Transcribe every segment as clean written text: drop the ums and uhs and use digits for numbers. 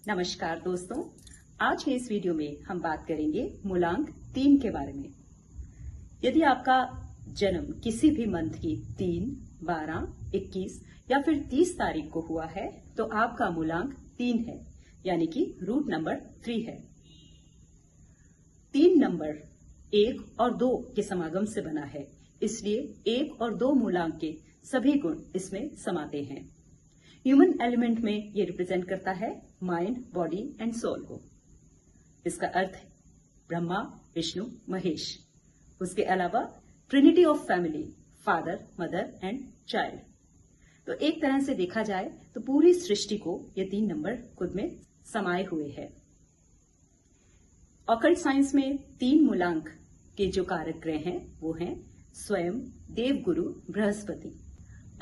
नमस्कार दोस्तों, आज के इस वीडियो में हम बात करेंगे मूलांक 3 के बारे में। यदि आपका जन्म किसी भी मंथ की 3, 12, 21 या फिर 30 तारीख को हुआ है तो आपका मूलांक 3 है, यानी कि रूट नंबर 3 है। 3 नंबर 1 और 2 के समागम से बना है, इसलिए 1 और 2 मूलांक के सभी गुण इसमें समाते हैं। ह्यूमन एलिमेंट में ये रिप्रेजेंट करता है माइंड, बॉडी एंड सोल को। इसका अर्थ है ब्रह्मा, विष्णु, महेश। उसके अलावा Trinity of family, father, mother and child. तो एक तरह से देखा जाए तो पूरी सृष्टि को ये 3 नंबर खुद में समाये हुए है। ऑकल्ट साइंस में 3 मूलांक के जो कारक ग्रह हैं वो हैं स्वयं, देवगुरु, बृहस्पति।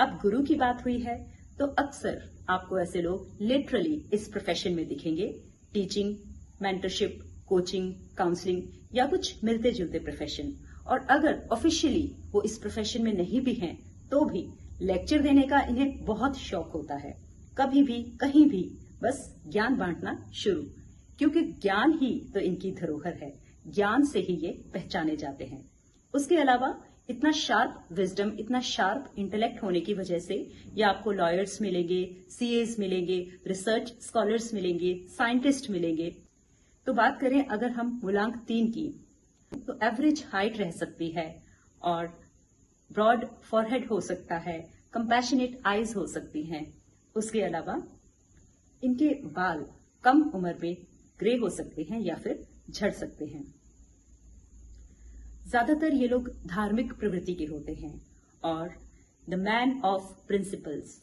अब गुरु की बात हुई है तो अक्सर आपको ऐसे लोग लिटरली इस प्रोफेशन में दिखेंगे, टीचिंग, मेंटरशिप, कोचिंग, काउंसलिंग या कुछ मिलते जुलते प्रोफेशन। और अगर ऑफिशियली वो इस प्रोफेशन में नहीं भी हैं तो भी लेक्चर देने का इन्हें बहुत शौक होता है। कभी भी कहीं भी बस ज्ञान बांटना शुरू, क्योंकि ज्ञान ही तो इनकी धरोहर है। ज्ञान से ही ये पहचाने जाते हैं। उसके अलावा इतना शार्प विजडम, इतना शार्प इंटेलेक्ट होने की वजह से ये आपको लॉयर्स मिलेंगे, सीएज मिलेंगे, रिसर्च स्कॉलर्स मिलेंगे, साइंटिस्ट मिलेंगे। तो बात करें अगर हम मूलांक 3 की, तो एवरेज हाइट रह सकती है और ब्रॉड फॉरहेड हो सकता है, कंपैशनेट आईज हो सकती हैं। उसके अलावा इनके बाल कम उम्र में ग्रे हो सकते हैं या फिर झड़ सकते हैं। ज्यादातर ये लोग धार्मिक प्रवृत्ति के होते हैं और द मैन ऑफ प्रिंसिपल्स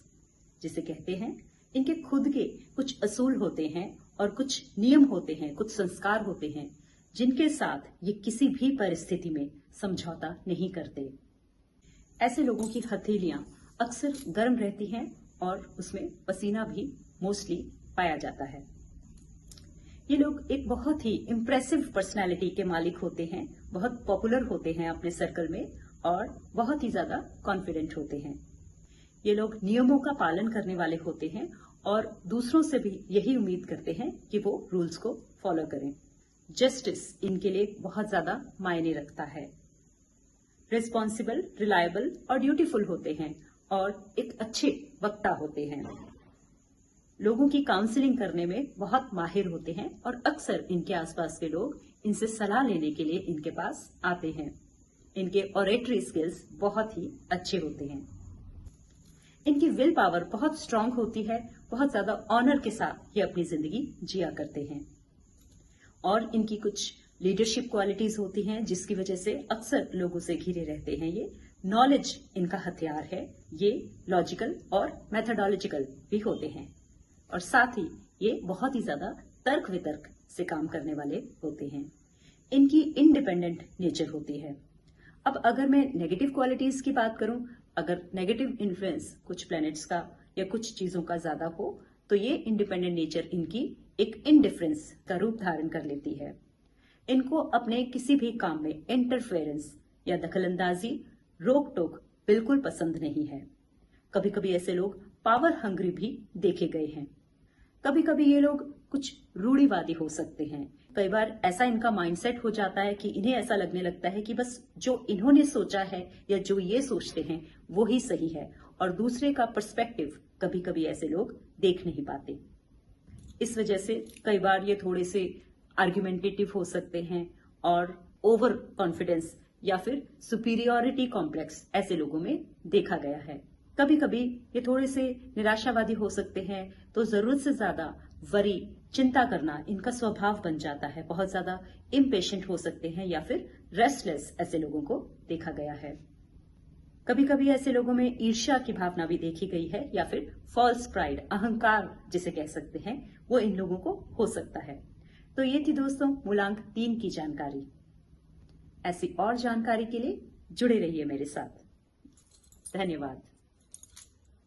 जिसे कहते हैं। इनके खुद के कुछ असूल होते हैं और कुछ नियम होते हैं, कुछ संस्कार होते हैं जिनके साथ ये किसी भी परिस्थिति में समझौता नहीं करते। ऐसे लोगों की हथेलियां अक्सर गर्म रहती हैं और उसमें पसीना भी मोस्टली पाया जाता है। ये लोग एक बहुत ही इम्प्रेसिव पर्सनालिटी के मालिक होते हैं, बहुत पॉपुलर होते हैं अपने सर्कल में और बहुत ही ज्यादा कॉन्फिडेंट होते हैं। ये लोग नियमों का पालन करने वाले होते हैं और दूसरों से भी यही उम्मीद करते हैं कि वो रूल्स को फॉलो करें। जस्टिस इनके लिए बहुत ज्यादा मायने रखता है। रिस्पॉन्सिबल, रिलायबल और ड्यूटीफुल होते हैं और एक अच्छे वक्ता होते हैं। लोगों की काउंसलिंग करने में बहुत माहिर होते हैं और अक्सर इनके आसपास के लोग इनसे सलाह लेने के लिए इनके पास आते हैं। इनके ऑरेटरी स्किल्स बहुत ही अच्छे होते हैं। इनकी विल पावर बहुत स्ट्रांग होती है, बहुत ज्यादा ऑनर के साथ ये अपनी जिंदगी जिया करते हैं। और इनकी कुछ लीडरशिप क्वालिटीज होती हैं जिसकी वजह से अक्सर लोगों से घिरे रहते हैं। ये नॉलेज इनका हथियार है। ये लॉजिकल और मैथडोलॉजिकल भी होते हैं और साथ ही ये बहुत ही ज्यादा तर्क वितर्क से काम करने वाले होते हैं। इनकी इंडिपेंडेंट नेचर होती है। अब अगर मैं नेगेटिव क्वालिटीज की बात करूं, अगर नेगेटिव इन्फ्लुएंस कुछ प्लैनेट्स का या कुछ चीजों का ज्यादा हो तो ये इंडिपेंडेंट नेचर इनकी एक इनडिफरेंस का रूप धारण कर लेती है। इनको अपने किसी भी काम में इंटरफेरेंस या दखलंदाजी, रोक टोक बिल्कुल पसंद नहीं है। कभी कभी ऐसे लोग पावर हंग्री भी देखे गए हैं। कभी कभी ये लोग कुछ रूढ़िवादी हो सकते हैं। कई बार ऐसा इनका माइंडसेट हो जाता है कि इन्हें ऐसा लगने लगता है कि बस जो इन्होंने सोचा है या जो ये सोचते हैं वो ही सही है और दूसरे का पर्सपेक्टिव कभी कभी ऐसे लोग देख नहीं पाते। इस वजह से कई बार ये थोड़े से आर्ग्यूमेंटेटिव हो सकते हैं और ओवर कॉन्फिडेंस या फिर सुपीरियोरिटी कॉम्प्लेक्स ऐसे लोगों में देखा गया है। कभी कभी ये थोड़े से निराशावादी हो सकते हैं, तो जरूरत से ज्यादा वरी, चिंता करना इनका स्वभाव बन जाता है। बहुत ज्यादा इम्पेशेंट हो सकते हैं या फिर रेस्टलेस ऐसे लोगों को देखा गया है। कभी कभी ऐसे लोगों में ईर्ष्या की भावना भी देखी गई है या फिर फॉल्स प्राइड, अहंकार जिसे कह सकते हैं, वो इन लोगों को हो सकता है। तो ये थी दोस्तों मूलांक 3 की जानकारी। ऐसी और जानकारी के लिए जुड़े रहिए मेरे साथ। धन्यवाद।